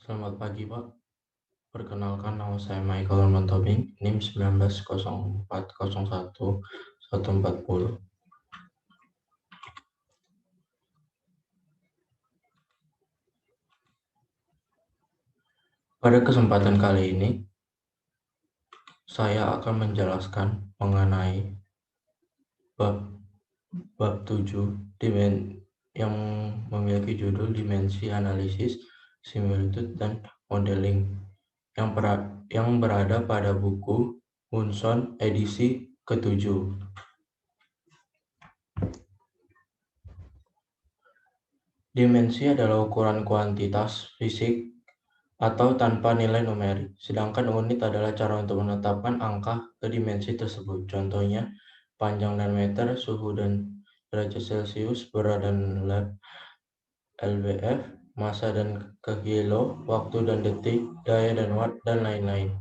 Selamat pagi, Pak. Perkenalkan, nama saya Michael Arman Tobing, NIM 190401 140. Pada kesempatan kali ini, saya akan menjelaskan mengenai bab 7 yang memiliki judul Dimensi Analisis, Similitude, dan Modeling yang berada pada buku Munson edisi ke-7. Dimensi adalah ukuran kuantitas fisik atau tanpa nilai numerik, sedangkan unit adalah cara untuk menetapkan angka ke dimensi tersebut. Contohnya, panjang dan meter, suhu dan derajat Celcius, berat dan lab, lbf, massa dan ke kilo, waktu dan detik, daya dan watt, dan lain-lain.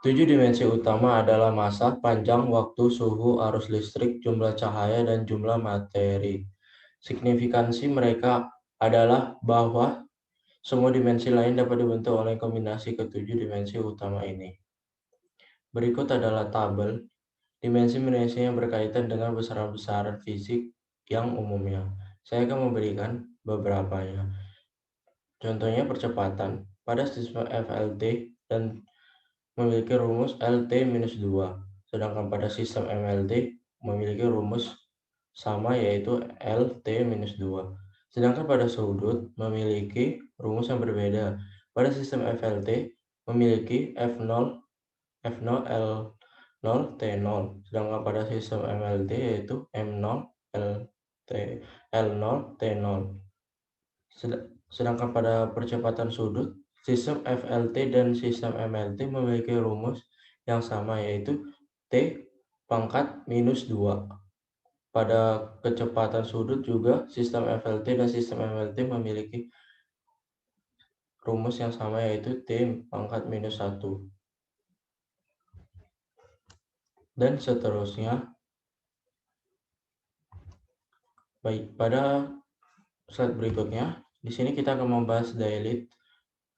7 dimensi utama adalah massa, panjang, waktu, suhu, arus listrik, jumlah cahaya, dan jumlah materi. Signifikansi mereka adalah bahwa semua dimensi lain dapat dibentuk oleh kombinasi ketujuh dimensi utama ini. Berikut adalah tabel dimensi-dimensi yang berkaitan dengan besaran-besaran fisik yang umumnya. Saya akan memberikan beberapanya. Contohnya percepatan. Pada sistem FLT dan memiliki rumus LT-2, sedangkan pada sistem MLT memiliki rumus sama yaitu LT-2. Sedangkan pada sudut memiliki rumus yang berbeda. Pada sistem FLT memiliki F0 L0 T0, sedangkan pada sistem MLT yaitu M0 L0 T0. Sedangkan pada percepatan sudut, sistem FLT dan sistem MLT memiliki rumus yang sama yaitu T⁻². Pada kecepatan sudut juga sistem FLT dan sistem MLT memiliki rumus yang sama yaitu T⁻⁻1. Dan seterusnya. Baik, pada slide berikutnya, di sini kita akan membahas Daylight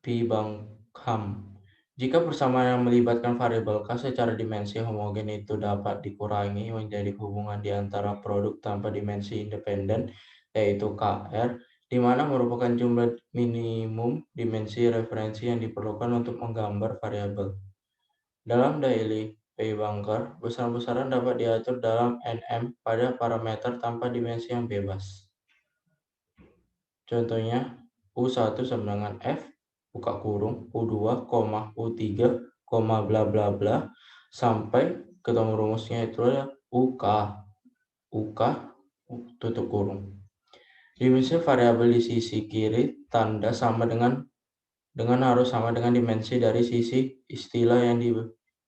P. Bankham. Jika persamaan yang melibatkan variabel K secara dimensi homogen itu dapat dikurangi menjadi hubungan di antara produk tanpa dimensi independen, yaitu KR, di mana merupakan jumlah minimum dimensi referensi yang diperlukan untuk menggambar variabel. Dalam Daylight P. Banker, besaran-besaran dapat diatur dalam NM pada parameter tanpa dimensi yang bebas. Contohnya, U1 sama dengan F, buka kurung, U2, U3, bla bla bla, sampai ketemu rumusnya itu adalah UK, tutup kurung. Dimensi variabel di sisi kiri tanda sama dengan harus sama dengan dimensi dari sisi istilah yang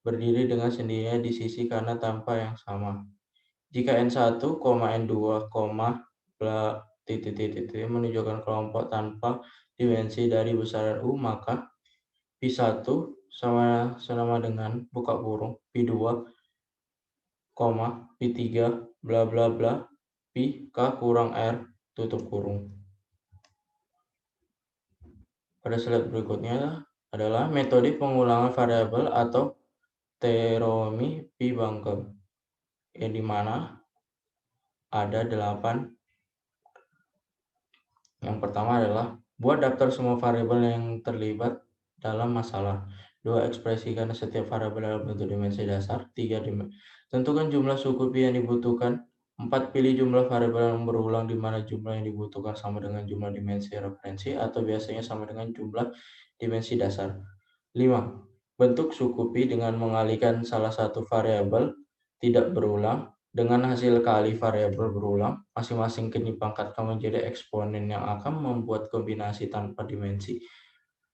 berdiri dengan sendirinya di sisi kanan tanpa yang sama. Jika N1, N2, bla titik menunjukkan kelompok tanpa dimensi dari besaran U, maka P1 sama dengan buka kurung P2, P3, bla bla bla, P K kurang R, tutup kurung. Pada slide berikutnya adalah metode pengulangan variabel atau teoremi P. Banker, yang dimana ada 8. Yang pertama adalah buat daftar semua variabel yang terlibat dalam masalah. 2. Ekspresikan setiap variabel dalam bentuk dimensi dasar. 3. Tentukan jumlah suku pi yang dibutuhkan. 4. Pilih jumlah variabel yang berulang di mana jumlah yang dibutuhkan sama dengan jumlah dimensi referensi atau biasanya sama dengan jumlah dimensi dasar. 5. Bentuk suku pi dengan mengalihkan salah satu variabel tidak berulang dengan hasil kali variabel berulang, masing-masing dipangkatkan menjadi eksponen yang akan membuat kombinasi tanpa dimensi.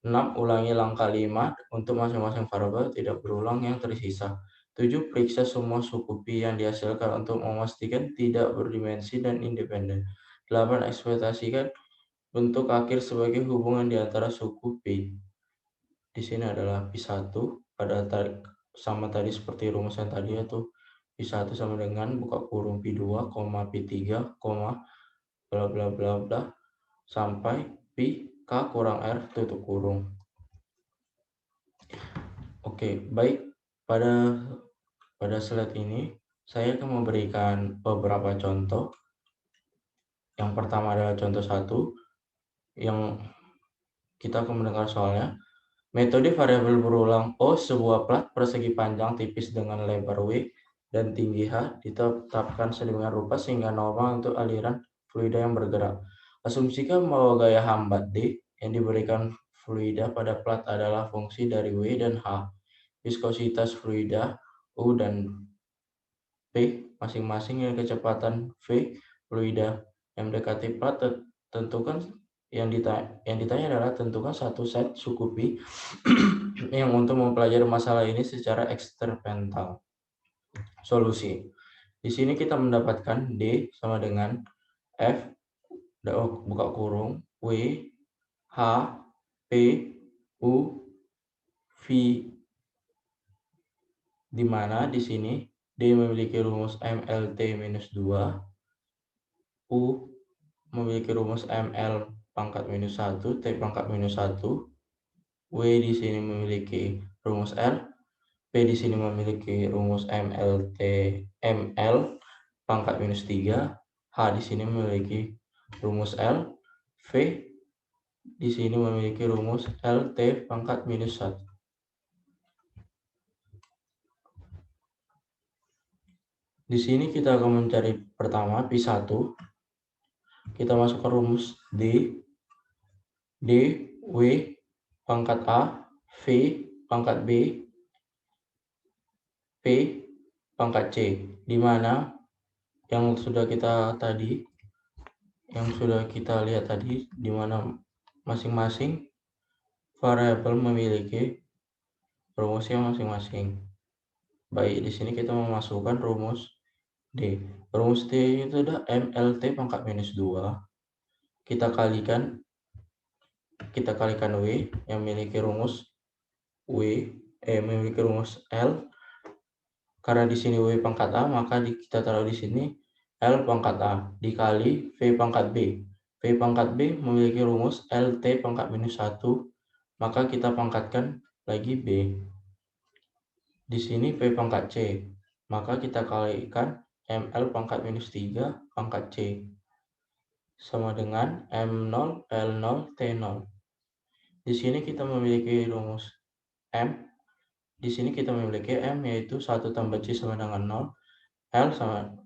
6. Ulangi langkah 5 untuk masing-masing variabel tidak berulang yang tersisa. 7. Periksa semua suku pi yang dihasilkan untuk memastikan tidak berdimensi dan independen. 8. Ekspektasikan bentuk akhir sebagai hubungan di antara suku pi. Di sini adalah P1 pada sama tadi seperti rumus yang tadi, yaitu P1 sama dengan buka kurung P2, P3, bla bla bla bla, sampai P K kurang R, tutup kurung. Oke, baik. Pada slide ini, saya akan memberikan beberapa contoh. Yang pertama adalah contoh 1, yang kita akan mendengar soalnya. Metode variabel berulang O, sebuah plat persegi panjang tipis dengan lebar W dan tinggi H ditetapkan sedemikian rupa sehingga normal untuk aliran fluida yang bergerak. Asumsikan bahwa gaya hambat D yang diberikan fluida pada plat adalah fungsi dari W dan H. Viskositas fluida U dan P masing-masing dan kecepatan V fluida yang mendekati plat. Tentukan yang ditanya adalah tentukan satu set suku pi yang untuk mempelajari masalah ini secara eksperimental. Solusi. Di sini kita mendapatkan D sama dengan F, buka kurung, W, H, P, U, V, di mana di sini D memiliki rumus MLT-2, U memiliki rumus ML pangkat minus 1, T pangkat minus 1, W di sini memiliki rumus L, P di sini memiliki rumus ML pangkat minus 3, H di sini memiliki rumus L, V di sini memiliki rumus LT pangkat minus 1. Di sini kita akan mencari pertama Pi1. Kita masukkan rumus D, W pangkat A, V pangkat B, P pangkat C, di mana yang sudah kita lihat tadi, di mana masing-masing variabel memiliki rumusnya masing-masing. Baik, di sini kita memasukkan rumus D. Rumus D itu adalah MLT pangkat minus 2. Kita kalikan W yang memiliki rumus memiliki rumus L. Karena di sini W pangkat A, maka kita taruh di sini L pangkat A dikali V pangkat B. V pangkat B memiliki rumus LT pangkat minus 1, maka kita pangkatkan lagi B. Di sini V pangkat C, maka kita kalikan ML pangkat minus 3 pangkat C sama dengan M0, L0, T0. Di sini kita memiliki rumus M. Di sini kita memiliki M yaitu 1 tambah C sama dengan 0, L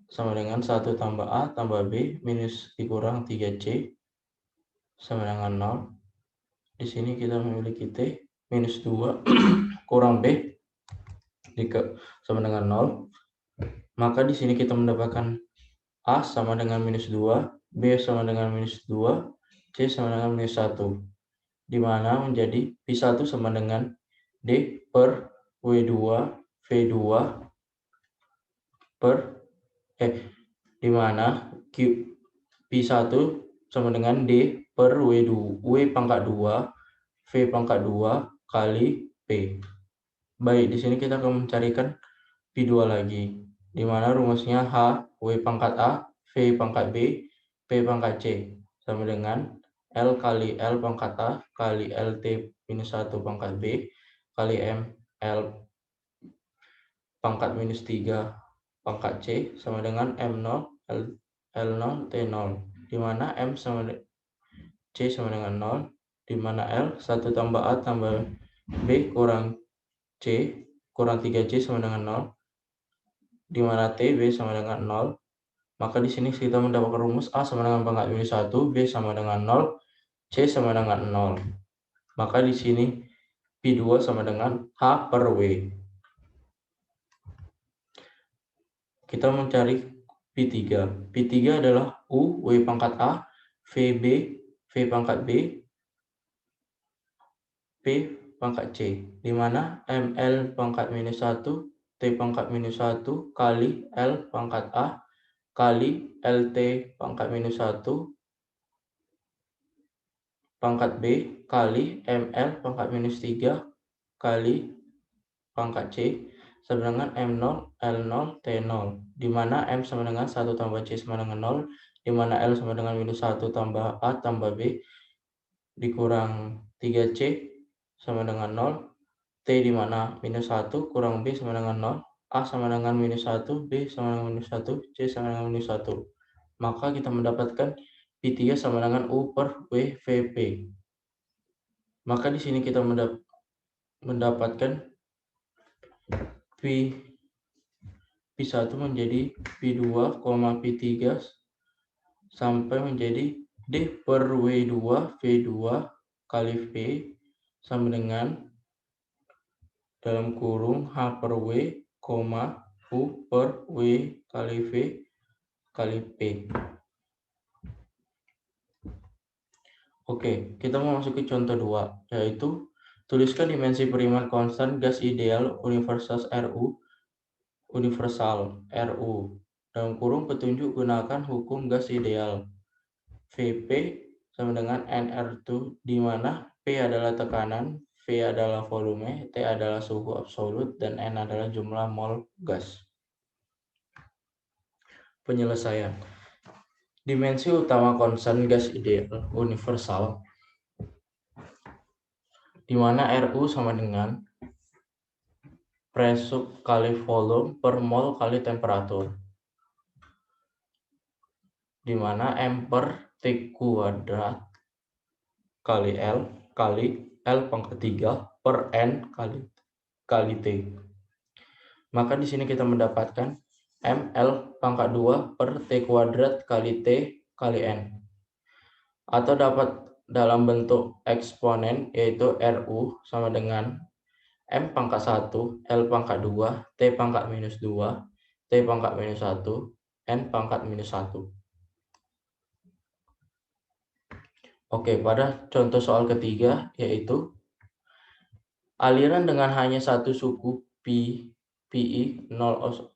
sama dengan 1 tambah A tambah B minus dikurang 3C sama dengan 0. Di sini kita memiliki T minus 2 kurang B sama dengan 0. Maka di sini kita mendapatkan A sama dengan minus 2, B sama dengan minus 2, C sama dengan minus 1. Di mana menjadi Pi1 sama dengan D per W2 V2 di mana Pi1 sama dengan D per W pangkat 2 V pangkat 2 kali P. Baik, di sini kita akan mencarikan Pi2 lagi, di mana rumusnya H, W pangkat A, V pangkat B, P pangkat C, sama dengan L kali L pangkat A kali LT minus 1 pangkat B kali M L pangkat minus 3 pangkat C sama dengan M0 L0 T0, di mana M sama C sama dengan 0, di mana L 1 tambah A tambah B kurang C kurang 3C sama dengan 0, di mana T B sama dengan 0. Maka di sini kita mendapatkan rumus A sama dengan pangkat minus 1, B sama dengan 0, C sama dengan 0. Maka di sini Pi2 sama dengan H per W. Kita mencari Pi3. Pi3 adalah U, W pangkat A, VB, V pangkat B, P pangkat C, di mana ML pangkat minus 1, T pangkat minus 1 kali L pangkat A kali LT pangkat minus 1 pangkat B kali ML pangkat minus 3 kali pangkat C sama dengan M0, L0, T0, di mana M sama dengan 1 tambah C sama dengan 0, di mana L sama dengan minus 1 tambah A tambah B dikurang 3C sama dengan 0, T di mana minus 1 kurang B sama dengan 0, A sama dengan minus 1, B sama dengan minus 1, C sama dengan minus 1. Maka kita mendapatkan P3 sama dengan U per W VP. Maka di sini kita mendapatkan P1 menjadi P2, P3 sampai menjadi D per W2 V2 kali V sama dengan dalam kurung H per W, U per W kali V kali P. Oke, kita mau masuk ke contoh 2, yaitu tuliskan dimensi perimanan konstan gas ideal universal RU. Dalam kurung petunjuk gunakan hukum gas ideal. Vp sama dengan nR2, di mana P adalah tekanan, V adalah volume, T adalah suhu absolut, dan N adalah jumlah mol gas. Penyelesaian. Dimensi utama konstan gas ideal universal, di mana RU sama dengan pressure kali volume per mol kali temperatur, di mana M per T kuadrat kali L kali L pangkat 3 per N kali T. Maka di sini kita mendapatkan ML pangkat 2 per T kuadrat kali T kali N. Atau dapat dalam bentuk eksponen, yaitu RU sama dengan M pangkat 1, L pangkat 2, T pangkat minus 2, T pangkat minus 1, N pangkat minus 1. Oke, pada contoh soal ketiga, yaitu aliran dengan hanya satu suku PI 0,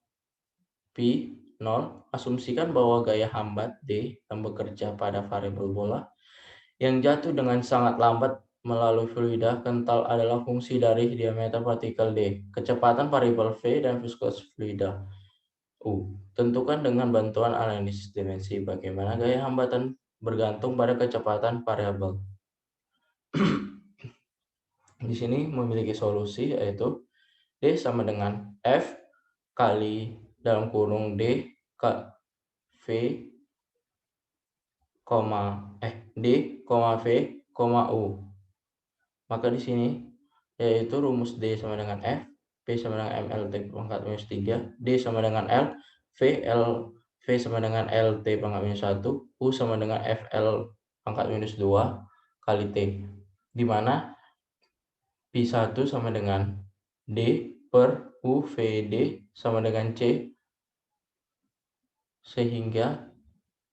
asumsikan bahwa gaya hambat D yang bekerja pada variabel bola yang jatuh dengan sangat lambat melalui fluida kental adalah fungsi dari diameter partikel D, kecepatan variabel V, dan viskositas fluida U. Tentukan dengan bantuan analisis dimensi bagaimana gaya hambatan bergantung pada kecepatan variabel. Di sini memiliki solusi, yaitu D sama dengan F kali dalam kurung D V, D, V, U. Maka di sini yaitu rumus D sama dengan F, P sama dengan ML T pangkat minus 3, D sama dengan L, V sama dengan L T pangkat minus 1, U sama dengan FL pangkat minus 2 kali T, di mana P1 sama dengan D per U VD sama dengan C, sehingga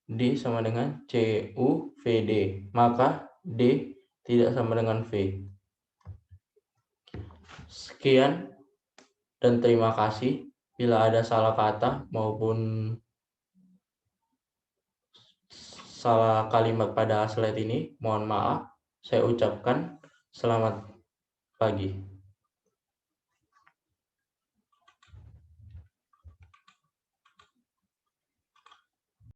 D sama dengan CU VD, maka D tidak sama dengan V. Sekian dan terima kasih. Bila ada salah kata maupun salah kalimat pada slide ini, mohon maaf. Saya ucapkan selamat pagi.